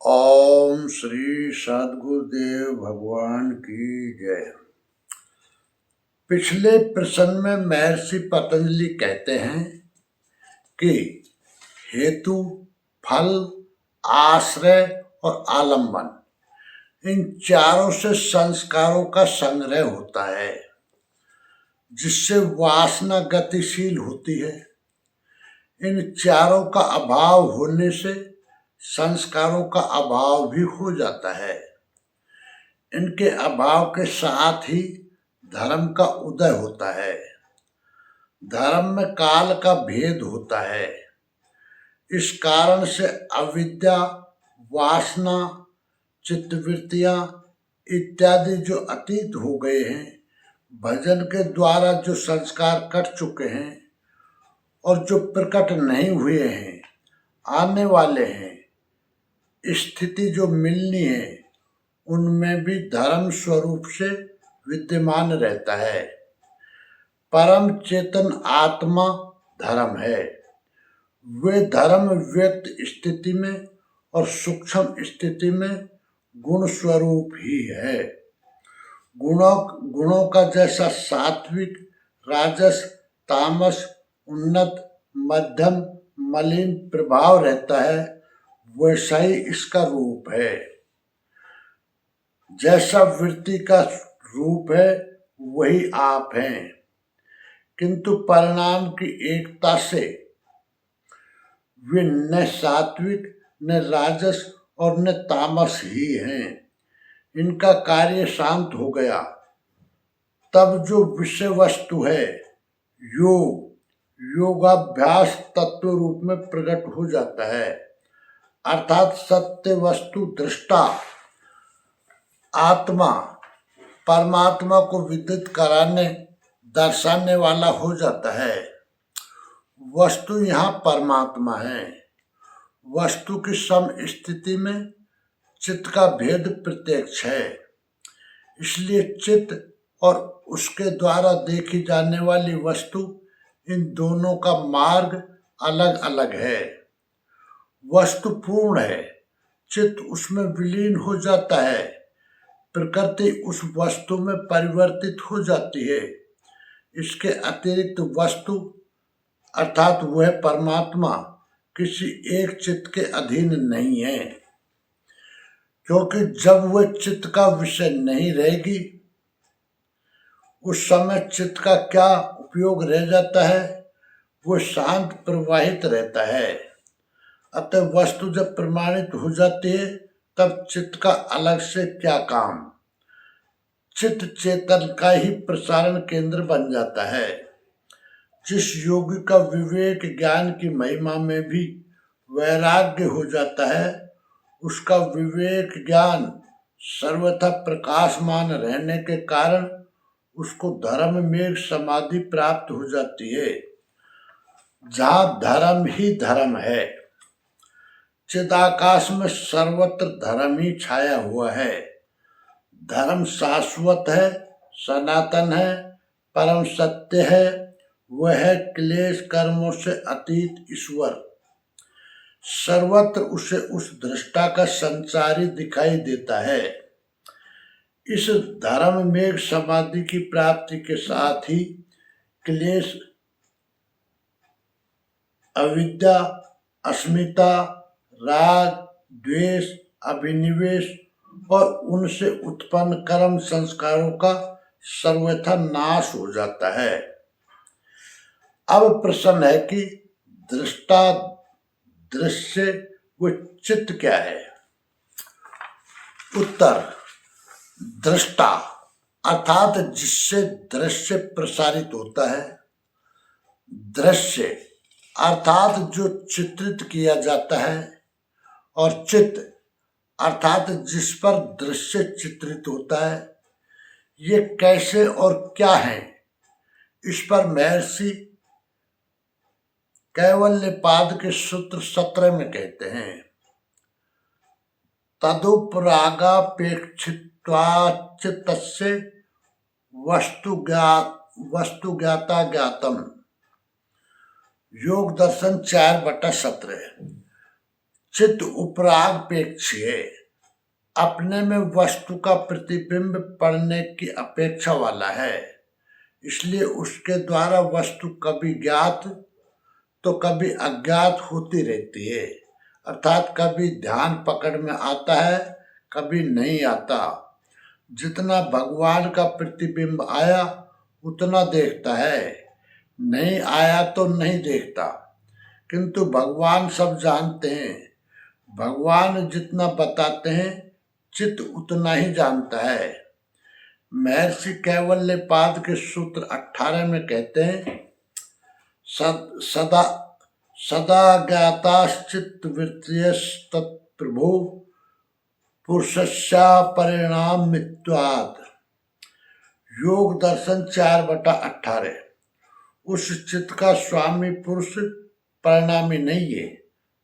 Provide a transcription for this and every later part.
ओम श्री सद्गुरुदेव भगवान की जय। पिछले प्रश्न में महर्षि पतंजलि कहते हैं कि हेतु, फल, आश्रय और आलंबन इन चारों से संस्कारों का संग्रह होता है, जिससे वासना गतिशील होती है। इन चारों का अभाव होने से संस्कारों का अभाव भी हो जाता है। इनके अभाव के साथ ही धर्म का उदय होता है। धर्म में काल का भेद होता है। इस कारण से अविद्या, वासना, चित्तवृत्तियां इत्यादि जो अतीत हो गए हैं, भजन के द्वारा जो संस्कार कट चुके हैं और जो प्रकट नहीं हुए हैं, आने वाले हैं, स्थिति जो मिलनी है, उनमें भी धर्म स्वरूप से विद्यमान रहता है। परम चेतन आत्मा धर्म है। वे धर्म व्यक्त स्थिति में और सूक्ष्म स्थिति में गुण स्वरूप ही है। गुणों का जैसा सात्विक, राजस, तामस, उन्नत, मध्यम, मलिन प्रभाव रहता है, वैसा ही इसका रूप है। जैसा वृत्ति का रूप है वही आप हैं, किंतु परिणाम की एकता से वे न सात्विक, न राजस और न तामस ही हैं। इनका कार्य शांत हो गया, तब जो विषय वस्तु है योगाभ्यास तत्व रूप में प्रकट हो जाता है, अर्थात सत्य वस्तु दृष्टा आत्मा परमात्मा को विदित कराने दर्शाने वाला हो जाता है। वस्तु यहाँ परमात्मा है। वस्तु की सम स्थिति में चित्त का भेद प्रत्यक्ष है। इसलिए चित्त और उसके द्वारा देखी जाने वाली वस्तु, इन दोनों का मार्ग अलग अलग है। वस्तु पूर्ण है, चित्त उसमें विलीन हो जाता है, प्रकृति उस वस्तु में परिवर्तित हो जाती है। इसके अतिरिक्त वस्तु अर्थात वह परमात्मा किसी एक चित्त के अधीन नहीं है, क्योंकि जब वह चित्त का विषय नहीं रहेगी, उस समय चित्त का क्या उपयोग रह जाता है? वो शांत प्रवाहित रहता है। अतः वस्तु जब प्रमाणित हो जाती है, तब चित्त का अलग से क्या काम? चित्त चेतन का ही प्रसारण केंद्र बन जाता है। जिस योगी का विवेक ज्ञान की महिमा में भी वैराग्य हो जाता है, उसका विवेक ज्ञान सर्वथा प्रकाशमान रहने के कारण उसको धर्म में समाधि प्राप्त हो जाती है, जहाँ धर्म ही धर्म है। चिदाकाश में सर्वत्र धर्म ही छाया हुआ है। धर्म शाश्वत है, सनातन है, परम सत्य है। वह है क्लेश कर्मों से अतीत ईश्वर। सर्वत्र उसे उस दृष्टा का संचारी दिखाई देता है। इस धर्म में समाधि की प्राप्ति के साथ ही क्लेश, अविद्या, अस्मिता, राग, द्वेष, अभिनिवेश और उनसे उत्पन्न कर्म संस्कारों का सर्वथा नाश हो जाता है। अब प्रश्न है कि दृष्टा, दृश्य व चित्त क्या है? उत्तर, दृष्टा अर्थात जिससे दृश्य प्रसारित होता है, दृश्य अर्थात जो चित्रित किया जाता है, और चित्त अर्थात जिस पर दृश्य चित्रित होता है। ये कैसे और क्या है, इस पर महर्षि कैवल्यपाद के सूत्र 17 में कहते हैं, तदुपरागापेक्षित्वाच्चित्तस्य वस्तु ज्ञाता ज्ञातम। योग दर्शन 4/17। चित्त उपरागपेक्षी है, अपने में वस्तु का प्रतिबिंब पड़ने की अपेक्षा वाला है, इसलिए उसके द्वारा वस्तु कभी ज्ञात तो कभी अज्ञात होती रहती है। अर्थात कभी ध्यान पकड़ में आता है, कभी नहीं आता। जितना भगवान का प्रतिबिंब आया उतना देखता है, नहीं आया तो नहीं देखता। किंतु भगवान सब जानते हैं, भगवान जितना बताते हैं चित्त उतना ही जानता है। महर्षि कैवल्यपाद के सूत्र 18 में कहते हैं, सदा सदा ज्ञाताश्चित्त वृत्तियस्तत्प्रभु पुरुषस्या परिणामित्वात्। योग दर्शन 4/18। उस चित्त का स्वामी पुरुष परिणामी नहीं है,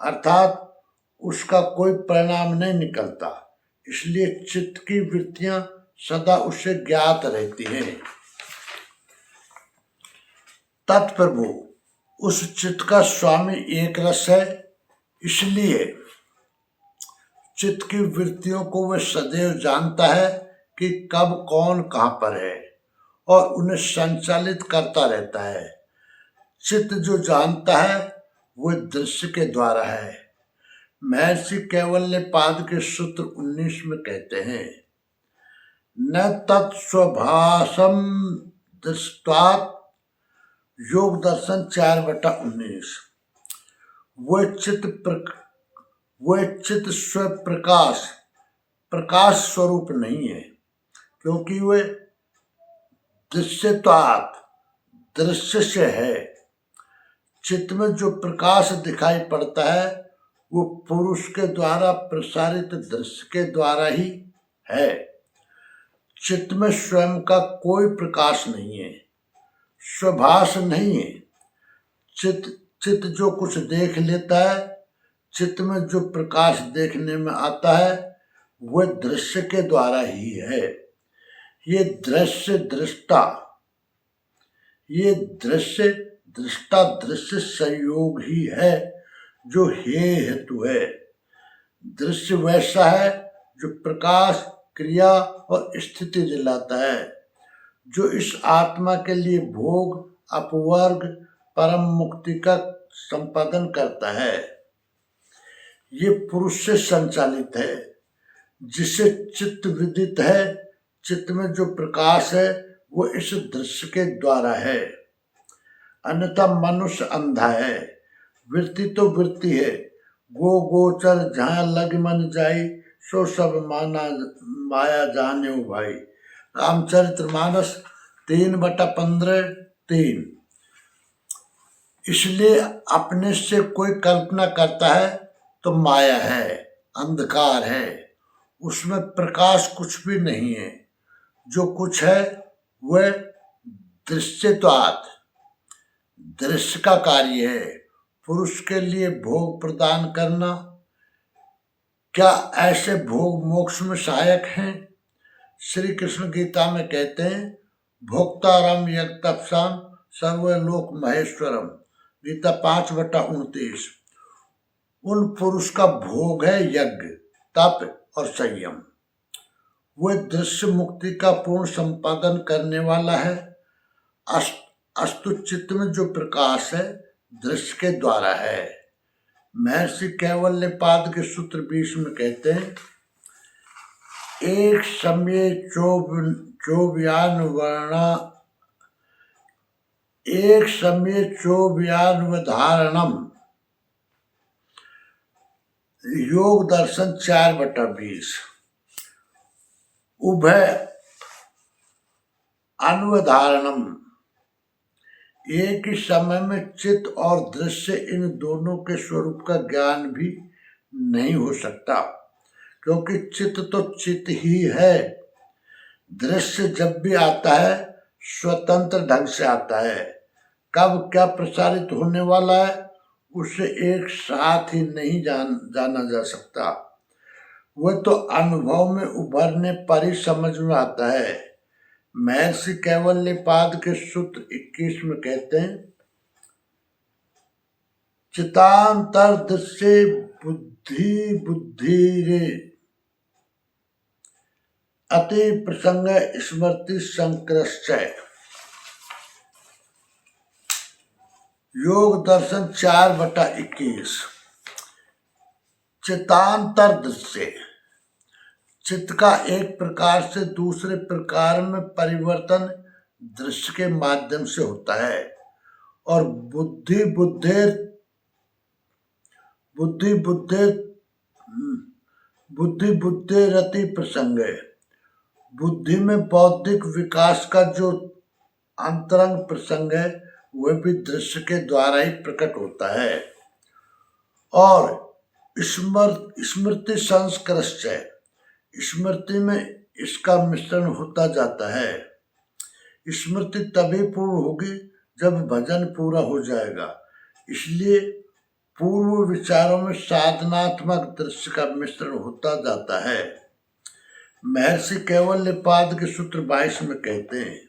अर्थात उसका कोई परिणाम नहीं निकलता, इसलिए चित्त की वृत्तियां सदा उससे ज्ञात रहती हैं। तत्प्रभु, उस चित्त का स्वामी एक रस है, इसलिए चित्त की वृत्तियों को वह सदैव जानता है कि कब कौन कहाँ पर है और उन्हें संचालित करता रहता है। चित्त जो जानता है वह दृश्य के द्वारा है। महर्षि कैवल्यपाद के सूत्र 19 में कहते हैं, न तत्स्वभासम दृष्टात्। योग दर्शन 4/19। वह चित्त स्वप्रकाश प्रकाश स्वरूप नहीं है, क्योंकि वह दृश्यत्वात् दृश्य से है। चित्त में जो प्रकाश दिखाई पड़ता है वो पुरुष के द्वारा प्रसारित दृश्य के द्वारा ही है। चित्त में स्वयं का कोई प्रकाश नहीं है, स्वभास नहीं है। चित्त जो कुछ देख लेता है, चित्त में जो प्रकाश देखने में आता है वह दृश्य के द्वारा ही है। ये दृश्य दृष्टा दृश्य संयोग ही है जो हेतु है। दृश्य वैसा है जो प्रकाश, क्रिया और स्थिति दिलाता है, जो इस आत्मा के लिए भोग, अपवर्ग, परम मुक्ति का संपादन करता है। ये पुरुष से संचालित है, जिसे चित्त विदित है। चित्त में जो प्रकाश है वो इस दृश्य के द्वारा है, अन्यथा मनुष्य अंधा है। वृत्ति तो वृत्ति है, गोचर जहाँ लग मन जाई, सो सब माया जाने भाई। रामचरितमानस 3/15-3। इसलिए अपने से कोई कल्पना करता है तो माया है, अंधकार है, उसमें प्रकाश कुछ भी नहीं है। जो कुछ है वह दृश्यत्वात् दृश्य का कार्य है। पुरुष के लिए भोग प्रदान करना, क्या ऐसे भोग मोक्ष में सहायक हैं? श्री कृष्ण गीता में कहते हैं, भोक्तारम यज्ञतपसाम सर्वलोक महेश्वरम। गीता 5/29। उन पुरुष का भोग है यज्ञ, तप और संयम। वह दृश्य मुक्ति का पूर्ण संपादन करने वाला है। अस्तु चित्त में जो प्रकाश है दृश्य के द्वारा है। महर्षि कैवल्यपाद के सूत्र 20 में कहते हैं, एक समय चोव्यान्वधारणम। योग दर्शन 4/20। उभय अन्वधारणम, एक ही समय में चित्त और दृश्य, इन दोनों के स्वरूप का ज्ञान भी नहीं हो सकता, क्योंकि चित्त तो चित्त ही है। दृश्य जब भी आता है स्वतंत्र ढंग से आता है, कब क्या प्रसारित होने वाला है उसे एक साथ ही नहीं जाना जा सकता। वह तो अनुभव में उभरने पर ही समझ में आता है। महर्षि कैवल्यपाद के सूत्र 21 में कहते हैं, चितांतर्दृश्ये बुद्धि बुद्धिरे अति प्रसंग स्मृति संक्रश्चय। योग दर्शन 4/21। चितांतर दृश्य, चित्त का एक प्रकार से दूसरे प्रकार में परिवर्तन दृश्य के माध्यम से होता है। और बुद्धि बुद्धि बुद्धि बुद्धि बुद्धि बुद्धि रति प्रसंग है। बुद्धि में बौद्धिक विकास का जो अंतरंग प्रसंग है वह भी दृश्य के द्वारा ही प्रकट होता है। और स्मृति संस्कृष्ट है, स्मृति में इसका मिश्रण होता जाता है। स्मृति तभी पूर्ण होगी जब भजन पूरा हो जाएगा। इसलिए पूर्व विचारों में साधनात्मक दृश्य का मिश्रण होता जाता है। महर्षि कैवल्यपाद के सूत्र 22 में कहते हैं,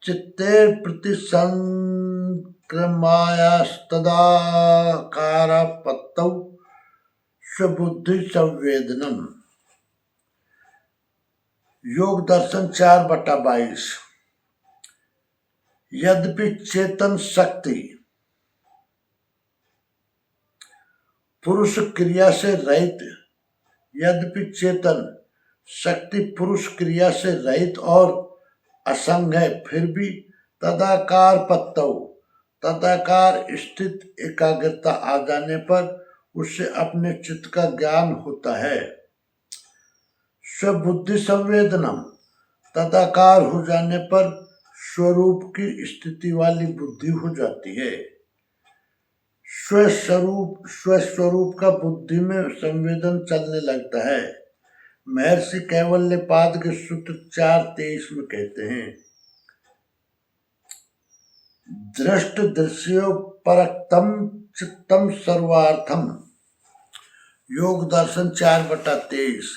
चित्ते प्रति संक्रमायास्तदाकारपत्तौ स्वबुद्धि संवेदनम। योग दर्शन 4/22। यद्यपि चेतन शक्ति पुरुष क्रिया से रहित यद्यपि चेतन शक्ति पुरुष क्रिया से रहित और असंग है, फिर भी तदाकार पत्तौ तदाकार स्थित एकाग्रता आ जाने पर उससे अपने चित्त का ज्ञान होता है। स्वबुद्धि संवेदनम, तदाकार हो जाने पर स्वरूप की स्थिति वाली बुद्धि हो जाती है। स्वस्वरूप का बुद्धि में संवेदन चलने लगता है। महर्षि कैवल्यपाद के सूत्र 4:23 में कहते हैं, दृष्ट दृश्यो परक्तम चित्तम सर्वार्थम। योग दर्शन 4/23।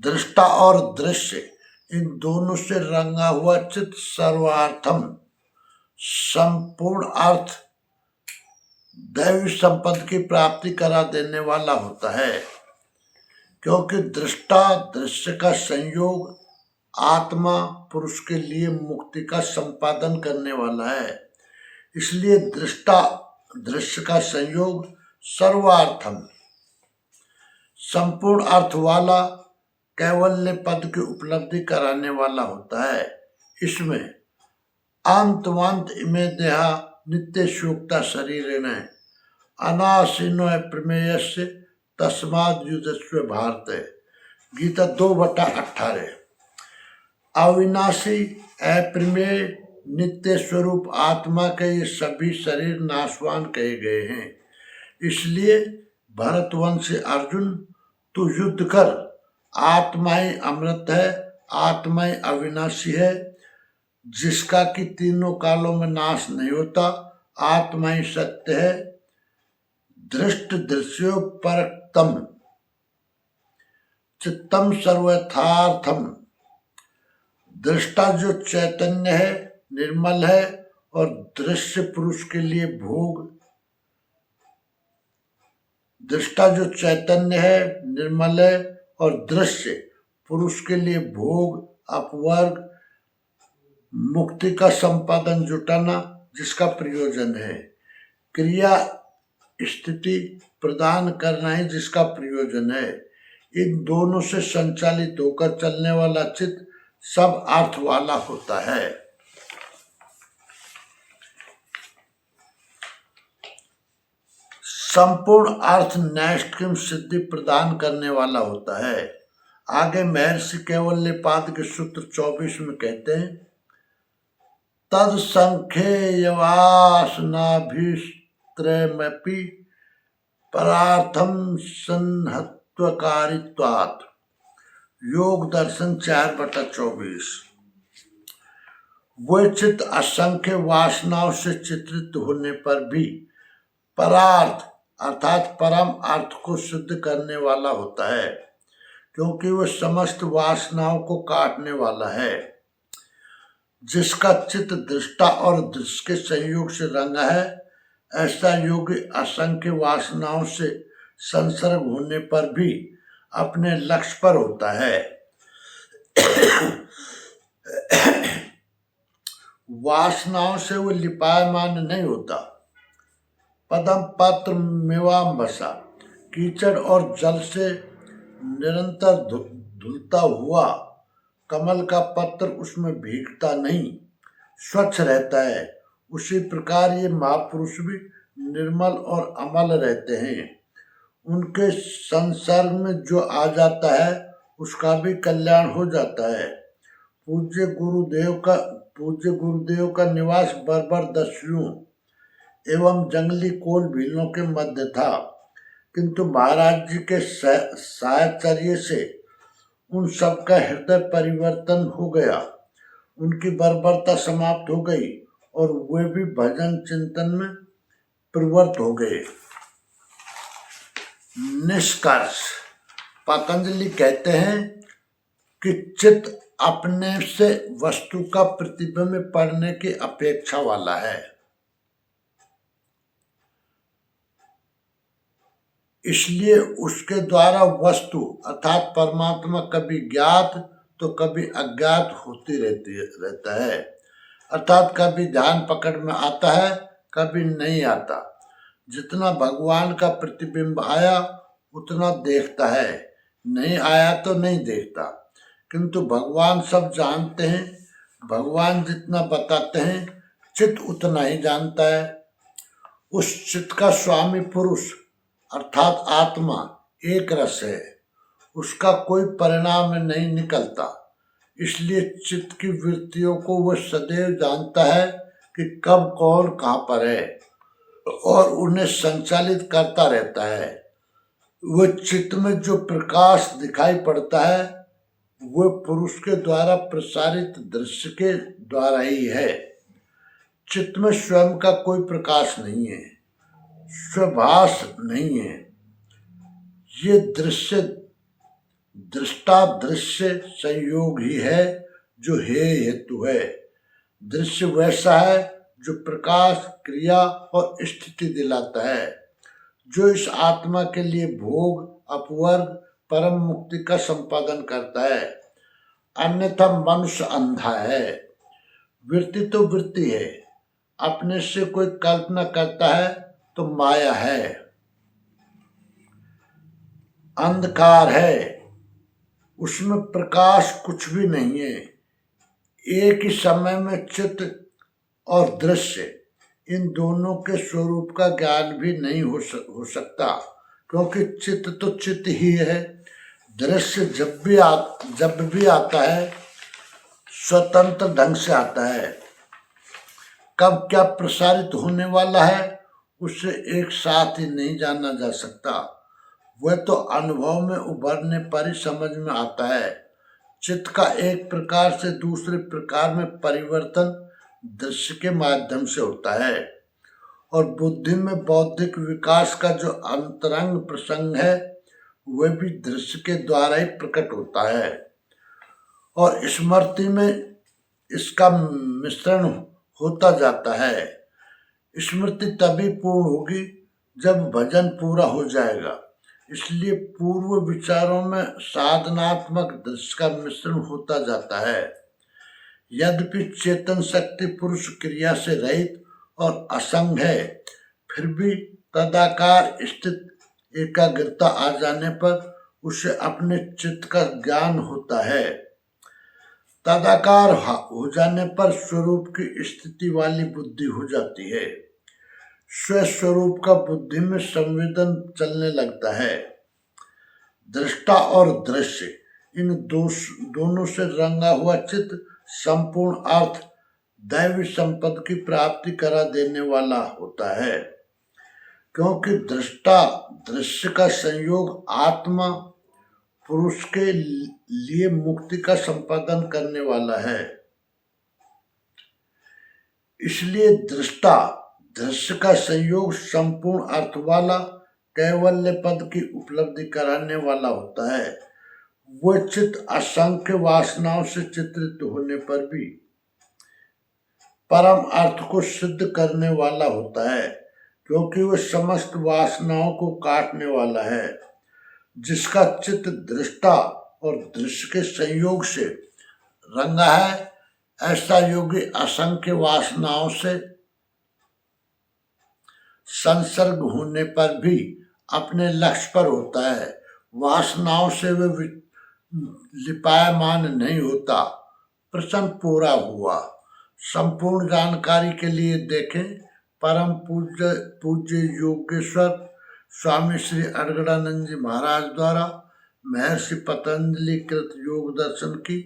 दृष्टा और दृश्य इन दोनों से रंगा हुआ चित्त सर्वार्थम संपूर्ण अर्थ दैवी संपत्ति की प्राप्ति करा देने वाला होता है। क्योंकि दृष्टा दृश्य का संयोग आत्मा पुरुष के लिए मुक्ति का संपादन करने वाला है। इसलिए दृष्टा दृश्य का संयोग सर्वार्थम संपूर्ण अर्थ वाला कैवल्य पद की उपलब्धि कराने वाला होता है। इसमें अंतवंत इमे देहा नित्य शोक्ता शरीरेण अनासीनो प्रमेयस्य तस्माद युजस्व भारत। गीता 2/18। अविनाशी अप्रमेय नित्य स्वरूप आत्मा के ये सभी शरीर नाशवान कहे गए हैं। इसलिए भरतवंशी अर्जुन, तू युद्ध कर, आत्मा ही अमृत है, आत्मा ही अविनाशी है, जिसका कि तीनों कालों में नाश नहीं होता, आत्मा ही सत्य है। दृष्ट दृश्यो परक्तम चित्तम सर्वथार्थम। दृष्टा जो चैतन्य है, निर्मल है, और दृश्य पुरुष के लिए भोग। दृष्टा जो चैतन्य है, निर्मल है, और दृश्य पुरुष के लिए भोग, अपवर्ग, मुक्ति का संपादन जुटाना जिसका प्रयोजन है। क्रिया स्थिति प्रदान करना ही जिसका प्रयोजन है। इन दोनों से संचालित होकर चलने वाला चित्त सब अर्थ वाला होता है। संपूर्ण अर्थ नैष्ठिक सिद्धि प्रदान करने वाला होता है। आगे महर्षि कैवल्यपाद के सूत्र 24 में कहते हैं, तद संख्येय वासनाभिस्त्रयमपि परार्थम संहत्वकारित्वात्। योग दर्शन 4/24। वह चित्त असंख्य वासनाओं से चित्रित होने पर भी परार्थ अर्थात परम अर्थ को सिद्ध करने वाला होता है, क्योंकि वह समस्त वासनाओं को काटने वाला है। जिसका चित्त दृष्टा और दृश्य के संयोग से रंगा है, ऐसा योगी असंख्य वासनाओं से संसर्ग होने पर भी अपने लक्ष्य पर होता है। वासनाओं से वो लिपायमान नहीं होता। पदम पत्र मेवाम्बसा, कीचड़ और जल से निरंतर धुलता हुआ कमल का पत्र उसमें भीगता नहीं, स्वच्छ रहता है। उसी प्रकार ये महापुरुष भी निर्मल और अमल रहते हैं। उनके संसर्ग में जो आ जाता है उसका भी कल्याण हो जाता है। पूज्य गुरुदेव का निवास बर्बर दस्युओं एवं जंगली कोल भीलों के मध्य था, किंतु महाराज जी के साहचर्य से उन सबका हृदय परिवर्तन हो गया। उनकी बर्बरता समाप्त हो गई और वे भी भजन चिंतन में प्रवृत्त हो गए। निष्कर्ष, पतंजलि कहते हैं कि चित्त अपने से वस्तु का प्रतिबिंब पढ़ने की अपेक्षा वाला है। इसलिए उसके द्वारा वस्तु अर्थात परमात्मा कभी ज्ञात तो कभी अज्ञात होती रहता है। अर्थात कभी ध्यान पकड़ में आता है, कभी नहीं आता। जितना भगवान का प्रतिबिंब आया उतना देखता है, नहीं आया तो नहीं देखता। किंतु भगवान सब जानते हैं। भगवान जितना बताते हैं चित्त उतना ही जानता है। उस चित्त का स्वामी पुरुष अर्थात आत्मा एक रस है, उसका कोई परिणाम नहीं निकलता। इसलिए चित्त की वृत्तियों को वह सदैव जानता है कि कब कौन कहाँ पर है और उन्हें संचालित करता रहता है। वह चित्त में जो प्रकाश दिखाई पड़ता है वह पुरुष के द्वारा प्रसारित दृश्य के द्वारा ही है। चित्त में स्वयं का कोई प्रकाश नहीं है, स्वभास नहीं है। ये दृश्य दृष्टा दृश्य संयोग ही है जो हे हेतु है। दृश्य वैसा है जो प्रकाश, क्रिया और स्थिति दिलाता है, जो इस आत्मा के लिए भोग, अपवर्ग, परम मुक्ति का संपादन करता है। अन्यथा मनुष्य अंधा है। वृत्ति तो वृत्ति है, अपने से कोई कल्पना करता है तो माया है, अंधकार है, उसमें प्रकाश कुछ भी नहीं है। एक ही समय में चित्त और दृश्य इन दोनों के स्वरूप का ज्ञान भी नहीं हो सकता, क्योंकि चित्त तो चित्त ही है। दृश्य जब भी आता है स्वतंत्र ढंग से आता है। कब क्या प्रसारित होने वाला है उसे एक साथ ही नहीं जाना जा सकता। वह तो अनुभव में उभरने पर ही समझ में आता है। चित्त का एक प्रकार से दूसरे प्रकार में परिवर्तन दृश्य के माध्यम से होता है और बुद्धि में बौद्धिक विकास का जो अंतरंग प्रसंग है वह भी दृश्य के द्वारा ही प्रकट होता है और स्मृति में इसका मिश्रण होता जाता है। स्मृति तभी पूर्ण होगी जब भजन पूरा हो जाएगा। इसलिए पूर्व विचारों में साधनात्मक दृश्य का मिश्रण होता जाता है। यद्यपि चेतन शक्ति पुरुष क्रिया से रहित और असंग है, फिर भी तदाकार स्थित एकाग्रता आ जाने पर उसे अपने चित्त का ज्ञान होता है। तदाकार हो जाने पर स्वरूप की स्थिति वाली बुद्धि हो जाती है। स्वस्वरूप का बुद्धि में संवेदन चलने लगता है। दृष्टा और दृश्य इन दोनों से रंगा हुआ चित्त संपूर्ण अर्थ दैवी संपद की प्राप्ति करा देने वाला होता है, क्योंकि दृष्टा दृश्य का संयोग आत्मा पुरुष के लिए मुक्ति का संपादन करने वाला है। इसलिए दृष्टा दृश्य का संयोग संपूर्ण अर्थ वाला कैवल्य पद की उपलब्धि कराने वाला होता है। वह चित्त असंख्य वासनाओं से चित्रित होने पर भी परम अर्थ को सिद्ध करने वाला होता है। क्योंकि वह समस्त वासनाओं को काटने वाला है, जिसका चित्त दृष्टा और दृश्य के संयोग से रंगा है। ऐसा योगी असंख्य वासनाओं से संसर्ग होने पर भी अपने लक्ष्य पर होता है। वासनाओं से वह लिपायमान नहीं होता, प्रश्न पूरा हुआ। संपूर्ण जानकारी के लिए देखें परम पूज्य पूज्य योगेश्वर स्वामी श्री अड़गड़ानंद जी महाराज द्वारा महर्षि पतंजलि कृत योग दर्शन की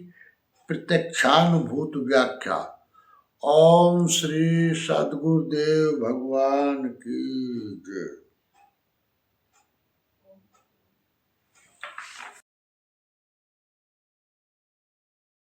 प्रत्यक्षानुभूत व्याख्या। ओम श्री सद्गुरुदेव भगवान की जय।